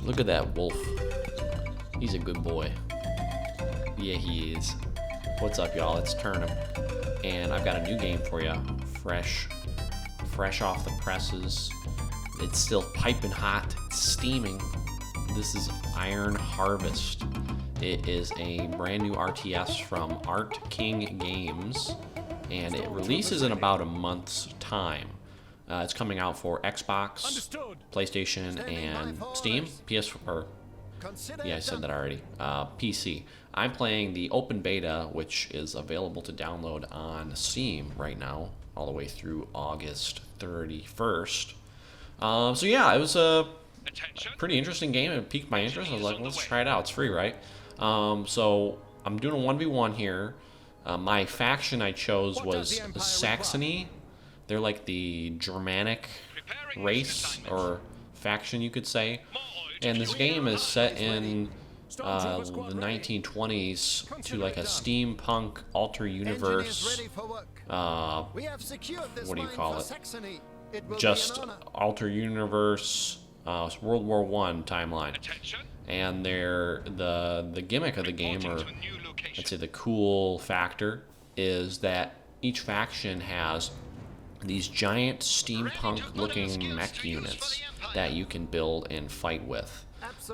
Look at that wolf. He's a good boy. Yeah, he is. What's up, y'all? It's Turnip, and I've got a new game for you. Fresh off the presses. It's still piping hot. It's steaming. This is Iron Harvest. It is a brand new RTS from Art King Games, and it releases in about a month's time. It's coming out for Xbox, PlayStation, and Steam, PS4. Yeah, I said that already. PC. I'm playing the open beta, which is available to download on Steam right now, all the way through August 31st. So yeah, it was a pretty interesting game. It piqued my interest. I was like, let's try it out. It's free, right? So I'm doing a 1v1 here. My faction I chose was Saxony. They're like the Germanic race or faction, you could say. And this game is set in the 1920s to like a steampunk alter universe. What do you call it? Just alter universe World War I timeline. And the gimmick of the game, or let's say the cool factor, is that each faction has these giant steampunk looking mech units that you can build and fight with.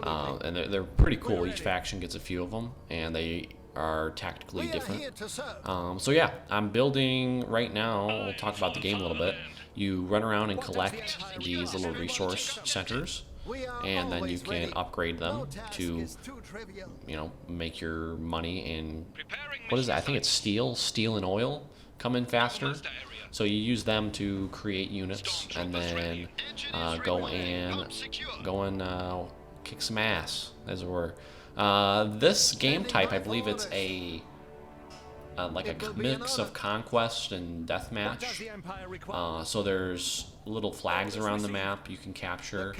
And they're pretty cool. Each faction gets a few of them, and they are tactically different. So yeah, I'm building right now. We'll talk about the game a little bit. You run around and collect these little resource centers, and then you can upgrade them to, you know, make your money in, what is that? I think it's steel and oil come in faster. So you use them to create units, and then go and kick some ass, as it were. This game type, I believe it's like a mix of conquest and deathmatch. So there's little flags around the map you can capture.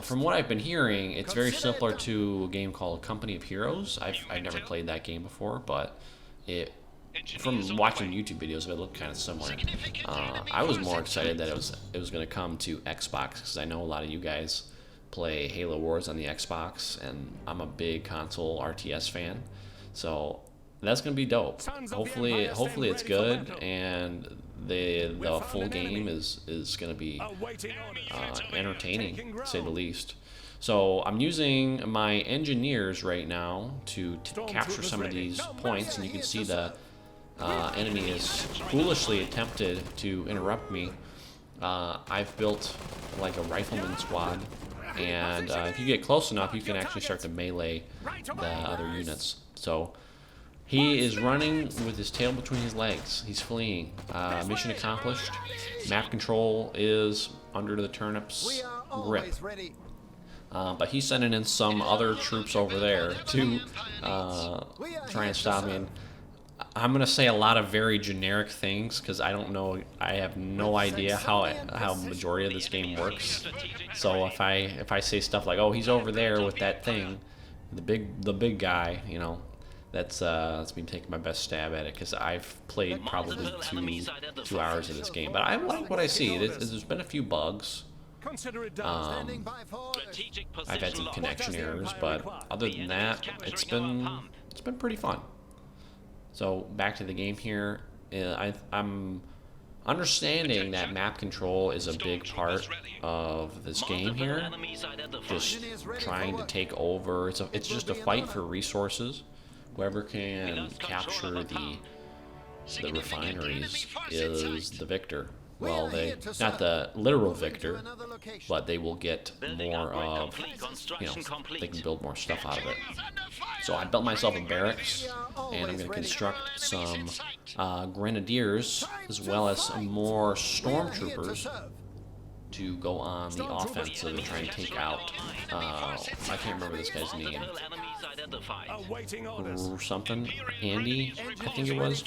From what I've been hearing, it's very similar to a game called Company of Heroes. I've never played that game before, but from watching YouTube videos, it looked kind of similar. I was more excited that it was going to come to Xbox, because I know a lot of you guys play Halo Wars on the Xbox, and I'm a big console RTS fan, so that's going to be dope. Hopefully it's good, and the full game is going to be entertaining, to say the least. So I'm using my engineers right now to capture some of these points, and you can see the enemy is foolishly attempted to interrupt me. I've built like a rifleman squad, and if you get close enough, you can actually start to melee the other units. So he is running with his tail between his legs. He's fleeing. Mission accomplished. Map control is under the Turnip's grip. But he's sending in some other troops over there to try and stop me. And I'm gonna say a lot of very generic things, because I don't know. I have no idea how majority of this game works. So if I say stuff like, "Oh, he's over there with that thing," the big guy, you know, that's me taking my best stab at it, because I've played probably 2 hours of this game. But I like what I see. There's been a few bugs. I've had some connection errors, but other than that, it's been pretty fun. So back to the game here. I'm understanding that map control is a big part of this game here. Just trying to take over. It's just a fight for resources. Whoever can capture the refineries is the victor. Well, not the literal victor, but they will get more of, you know, they can build more stuff out of it. So I built myself a barracks, and I'm going to construct some grenadiers, as well as some more stormtroopers to go on the offensive and try and take out, I can't remember this guy's name, or something, Andy, I think it was,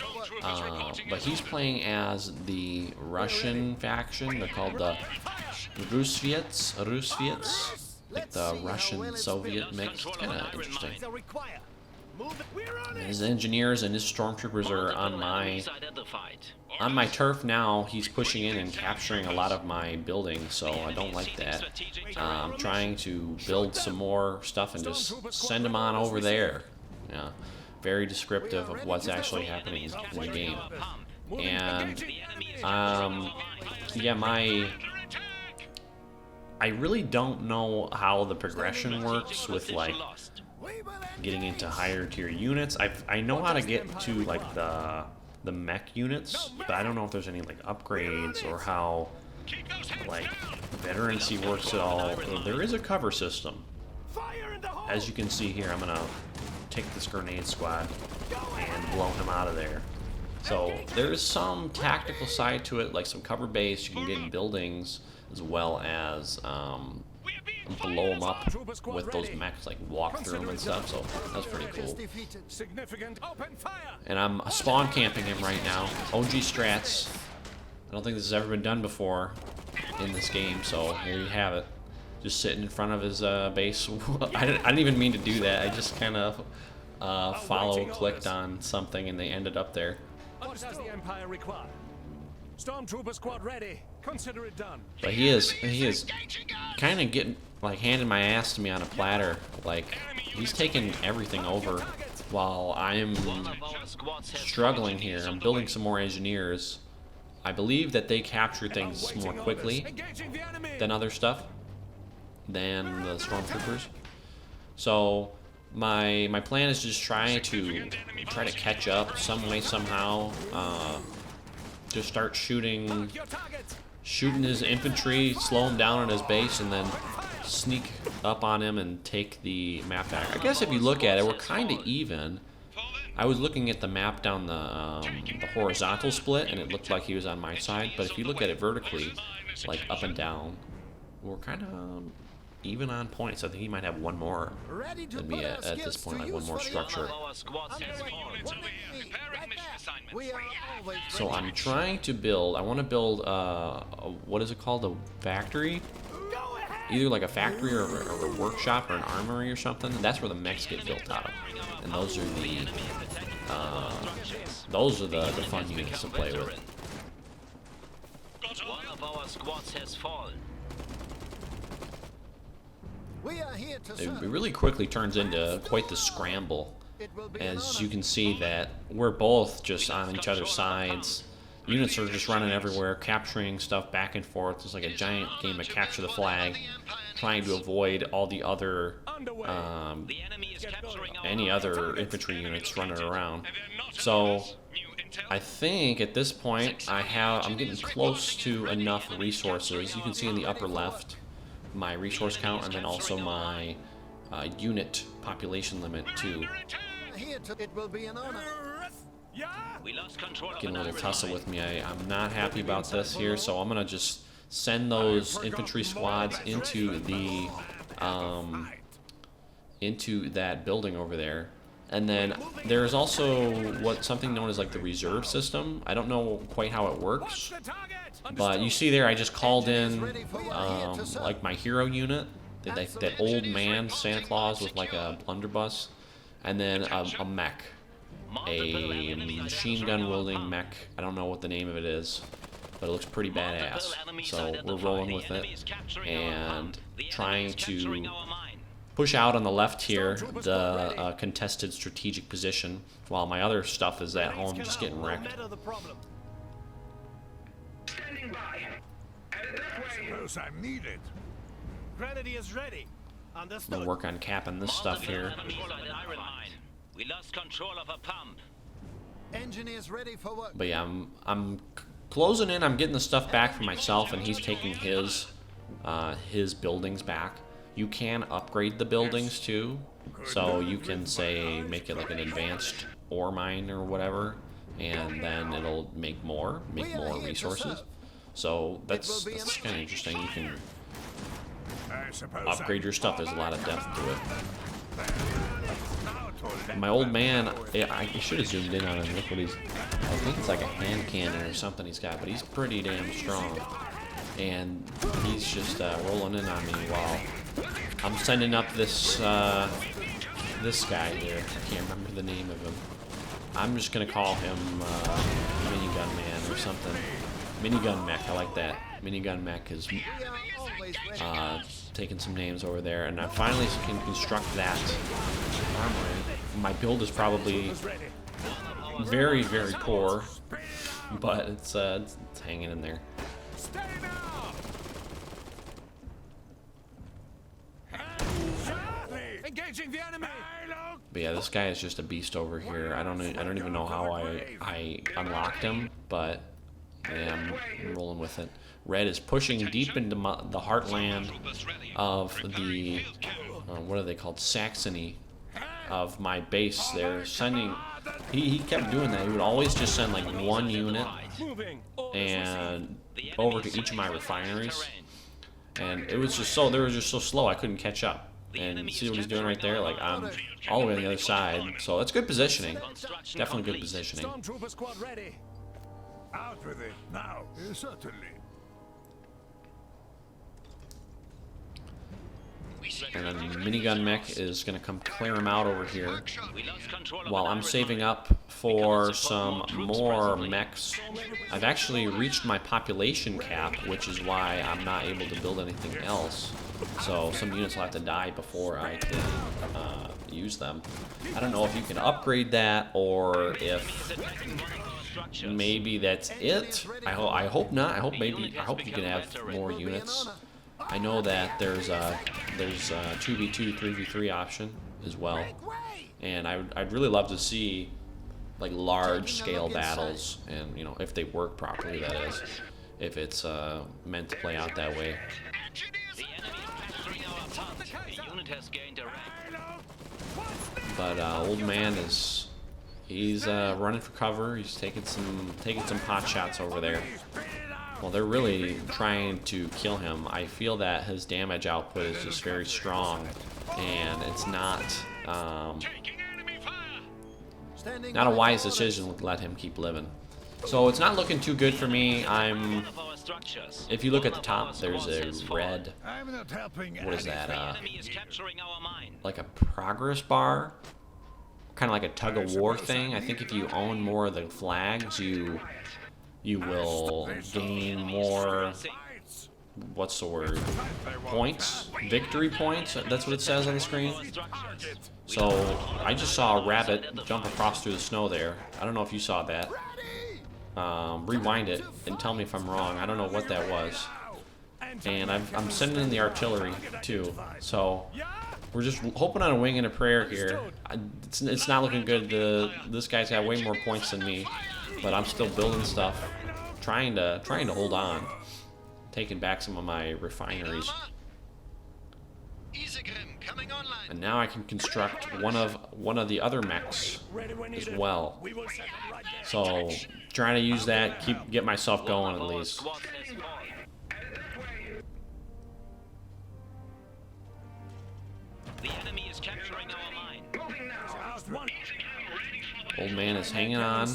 but he's playing as the Russian faction. They're called the Rusviets, like the Russian-Soviet mix. It's kind of interesting. His engineers and his stormtroopers are on my turf now. He's pushing in and capturing a lot of my buildings, so I don't like that. I'm trying to build some more stuff and just send them on over there. Yeah, very descriptive of what's actually happening in the game. And yeah, I really don't know how the progression works with like getting into higher tier units. I know how to get to like the mech units, but I don't know if there's any like upgrades or how like veterancy works at all. There is a cover system. As you can see here, I'm gonna take this grenade squad and blow him out of there. So there is some tactical side to it, like some cover base. You can get in buildings as well as blow them up with those mechs, like walk through them and stuff. So that's pretty cool. And I'm spawn camping him right now. OG strats. I don't think this has ever been done before in this game. So here you have it. Just sitting in front of his base. I didn't even mean to do that. I just kind of clicked on something and they ended up there. What does the Empire require? Stormtrooper squad ready. Consider it done. But he is kind of getting like handing my ass to me on a platter. Like he's taking everything over while I'm struggling here. I'm building some more engineers. I believe that they capture things more quickly than other stuff, than the stormtroopers. So my plan is just try to catch up some way somehow. Just start shooting his infantry, slow him down on his base, and then sneak up on him and take the map back. I guess if you look at it, we're kind of even. I was looking at the map down the horizontal split, and it looked like he was on my side. But if you look at it vertically, like up and down, we're kind of even on points. I think he might have one more than me at this point, like one more structure. So I'm trying to build, I want to build, what is it called, a factory? Either like a factory or a workshop or an armory or something. That's where the mechs get built out of. And those are the fun units to play with. One of our squads has fallen. It really quickly turns into quite the scramble. As you can see that we're both just on each other's sides. Units are just running everywhere, capturing stuff back and forth. It's like a giant game of capture the flag, trying to avoid all the other any other infantry units running around. So I think at this point I'm getting close to enough resources. You can see in the upper left my resource count, and then also my unit population limit too. It will be an honor. Getting a little tussle with me. I'm not happy about this here, so I'm gonna just send those infantry squads into the into that building over there. And then there's also something known as like the reserve system. I don't know quite how it works, but you see there I just called in like my hero unit, that old man Santa Claus with like a blunderbuss, and then a mech, a machine gun wielding mech. I don't know what the name of it is, but it looks pretty badass. So we're rolling with it and trying to push out on the left here, the contested strategic position, while my other stuff is at home just getting wrecked. Suppose I'm needed. Grenadier is ready. We'll work on capping this stuff here. We lost control of a pump. Engineers ready for work. But yeah, I'm closing in. I'm getting the stuff back for myself, and he's taking his buildings back. You can upgrade the buildings too, so you can say make it like an advanced ore mine or whatever, and then it'll make more resources. So that's kind of interesting. You can upgrade your stuff. There's a lot of depth to it. My old man, I should have zoomed in on him. Look what I think it's like a hand cannon or something he's got, but he's pretty damn strong. And he's just rolling in on me while I'm sending up this this guy here. I can't remember the name of him. I'm just gonna call him Minigun Man or something. Minigun Mech, I like that. Minigun Mech is taking some names over there, and I finally can construct that armory. My build is probably very, very poor, but it's hanging in there. Engaging the enemy. But yeah, this guy is just a beast over here. I don't even know how I unlocked him, but yeah, I'm rolling with it. Red is pushing deep into the heartland of the what are they called? Saxony of my base. They're sending. He kept doing that. He would always just send like one unit and over to each of my refineries, and it was just so they were just so slow. I couldn't catch up. And see what he's doing right there? Like, I'm all the way on the other side. So that's good positioning. Definitely good positioning. Stormtrooper squad ready. Out with it now. Certainly. And then Minigun Mech is going to come clear him out over here while I'm saving up for some more mechs. I've actually reached my population cap, which is why I'm not able to build anything else. So some units will have to die before I can use them. I don't know if you can upgrade that or if maybe that's it. I hope not. I hope you can have more units. I know that there's a 2v2, 3v3 option as well, and I'd really love to see like large scale battles, and you know, if they work properly, that is, if it's meant to play out that way. But old man he's running for cover. He's taking some pot shots over there. Well, they're really trying to kill him. I feel that his damage output is just very strong, and it's not a wise decision to let him keep living. So it's not looking too good for me. If you look at the top, there's a red, what is that, like a progress bar? Kind of like a tug-of-war thing. I think if you own more of the flags, you will gain more, what's the word, points? Victory points? That's what it says on the screen. So I just saw a rabbit jump across through the snow there. I don't know if you saw that. Rewind it and tell me if I'm wrong. I don't know what that was. And I'm sending in the artillery too. So we're just hoping on a wing and a prayer here. It's not looking good. This guy's got way more points than me, but I'm still building stuff, trying to hold on, taking back some of my refineries. And now I can construct one of the other mechs as well. So trying to use that, get myself going at least. The enemy is capturing our mine. Old man is hanging on.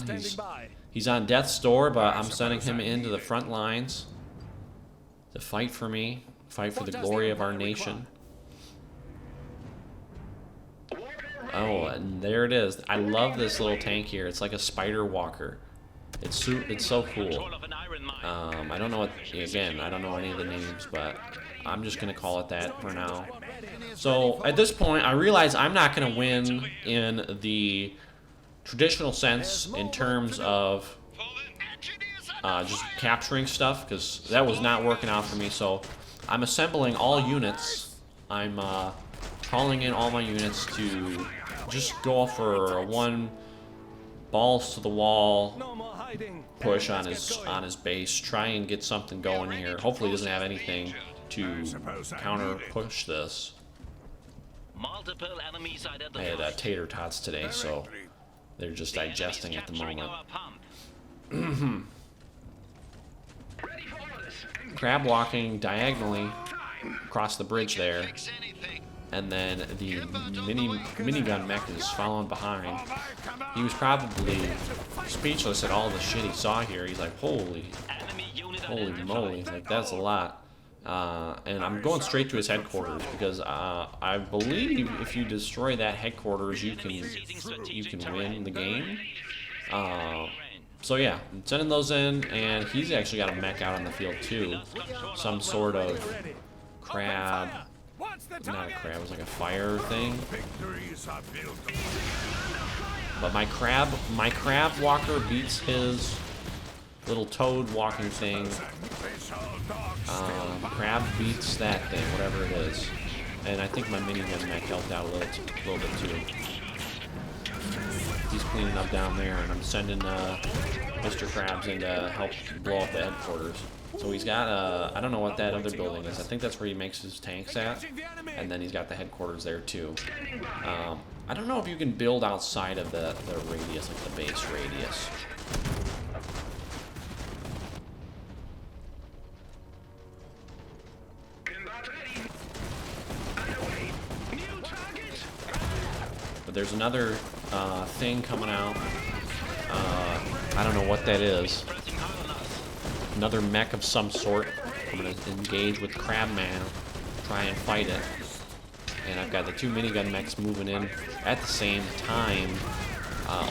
He's on death's door, but I'm sending him into the front lines to fight for me, fight for the glory of our nation. Oh, and there it is. I love this little tank here. It's like a spider walker. It's so cool. I don't know what, again, I don't know any of the names, but I'm just gonna call it that for now. So at this point, I realize I'm not gonna win in the traditional sense in terms of just capturing stuff, because that was not working out for me. So I'm assembling all units. I'm calling in all my units to just go for a one balls to the wall push on his base, try and get something going here. Hopefully he doesn't have anything to counter push this. I had tater tots today, so they're just digesting at the moment. Crab walking diagonally across the bridge there, and then the minigun mech is following behind. He was probably speechless at all the shit he saw here. He's like, holy moly, like that's a lot. And I'm going straight to his headquarters because I believe if you destroy that headquarters, you can win the game. So yeah, I'm sending those in, and he's actually got a mech out on the field too. Some sort of crab. Not a crab, it was like a fire thing. But my crab walker beats his little toad walking thing. Crab beats that thing, whatever it is. And I think my minigun mech helped out a little bit too. He's cleaning up down there, and I'm sending Mr. Krabs in to help blow up the headquarters. So he's got I don't know what that other building is. I think that's where he makes his tanks at. And then he's got the headquarters there too. I don't know if you can build outside of the radius, like the base radius. But there's another thing coming out. I don't know what that is. Another mech of some sort. I'm going to engage with Crabman, try and fight it. And I've got the 2 minigun mechs moving in at the same time.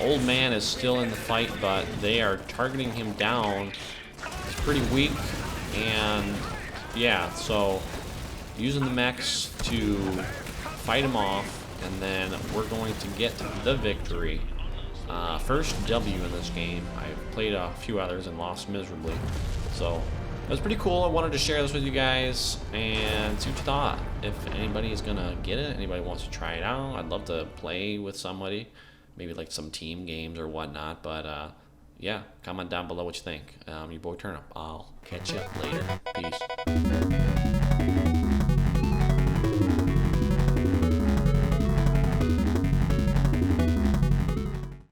Old Man is still in the fight, but they are targeting him down. He's pretty weak, and yeah, so using the mechs to fight him off, and then we're going to get the victory. First W in this game. I've played a few others and lost miserably. So it was pretty cool. I wanted to share this with you guys and see what you thought. If anybody is gonna get it, anybody wants to try it out, I'd love to play with somebody. Maybe like some team games or whatnot. But yeah, comment down below what you think. Your boy Turnip. I'll catch you later. Peace.